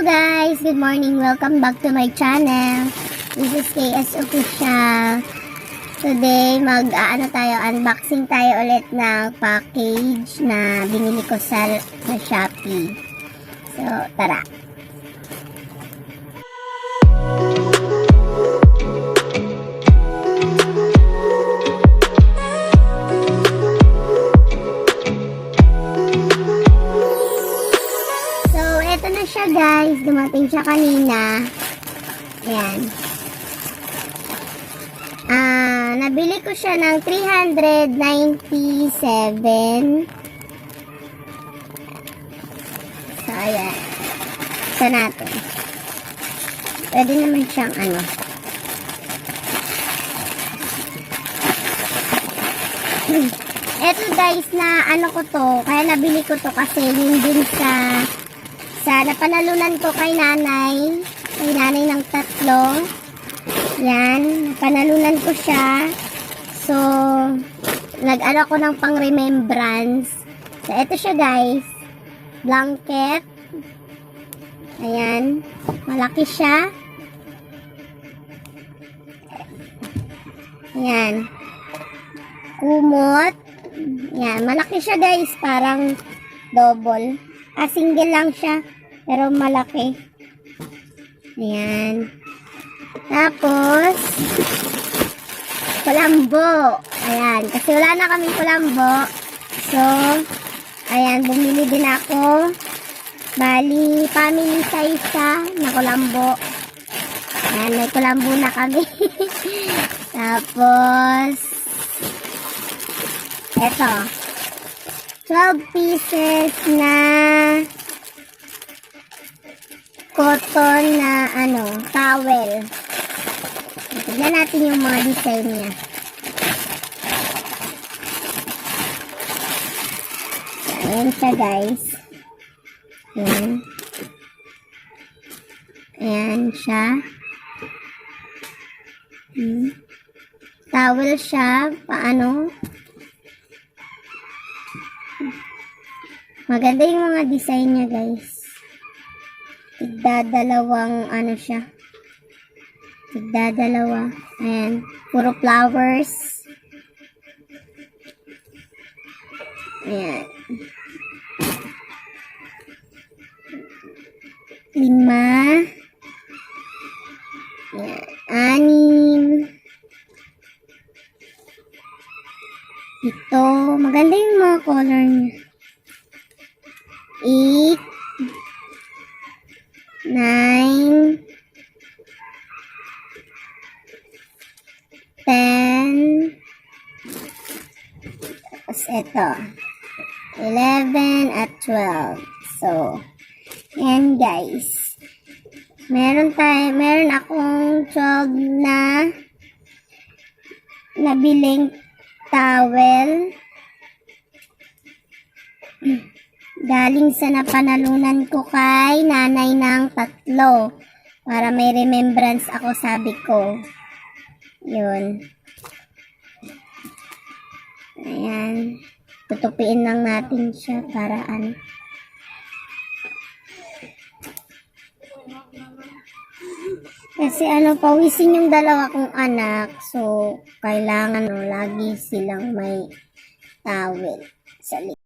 guys! Good morning! Welcome back to my channel. This is KS Official. Today, unboxing tayo ulit ng package na binili ko sa Shopee. So, tara! Ito na siya guys, dumating siya kanina. Ayan. Nabili ko siya ng 397. So, ayan. Ito natin. Pwede naman siyang Ito guys, na ko to. Kaya nabili ko to kasi yun din sa napanalunan ko kay nanay ng 3. Yan, napanalunan ko siya. So, nag-ano ko ng pang remembrance. So, ito siya guys. Blanket. Ayan, malaki siya. Ayan. Kumot. Ayan, malaki siya guys. Parang double. Single lang siya. Pero malaki. Ayan. Tapos, kulambo. Ayan. Kasi wala na kaming kulambo. So, ayan. Bumili din ako. Bali, family size siya na kulambo. Ayan. May kulambo na kami. Tapos, eto. 12 pieces na cotton na towel. Tignan natin yung mga design niya. Ayan siya guys. Ayan. Ayan siya. Towel siya. Paano? Maganda yung mga design niya guys. Tigdadalawang siya. Tigdadalawa. Ayan. Puro flowers. Ayan. 5. Ayan. 6. Ito. Maganda yung mga color niya. 8. 9, 10, tapos ito, 11 at 12. So, yan guys. Meron akong 12 na nabiling towel. Galing sa napanalunan ko kay nanay ng 3. Para may remembrance ako, sabi ko. Yun. Ayan. Tutupiin lang natin siya para Kasi pawisin yung dalawa kong anak. So, kailangan lagi silang may towel sa likod.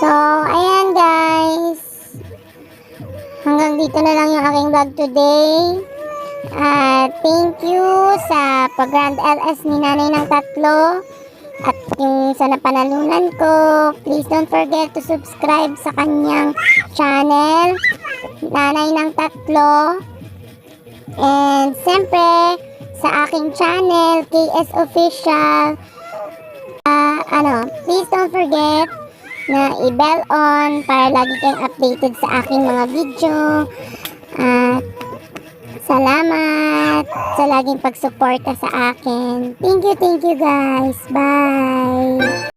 So, ayan guys. Hanggang dito na lang yung aking vlog today. Thank you sa pag-Grand LS ni Nanay ng Tatlo. At yung sa napanalunan ko, please don't forget to subscribe sa kanyang channel, Nanay ng Tatlo. And siyempre, sa aking channel, KS Official, please don't forget na i-bell on para lagi kayong updated sa aking mga video. At salamat sa laging pagsuporta sa akin. Thank you guys. Bye!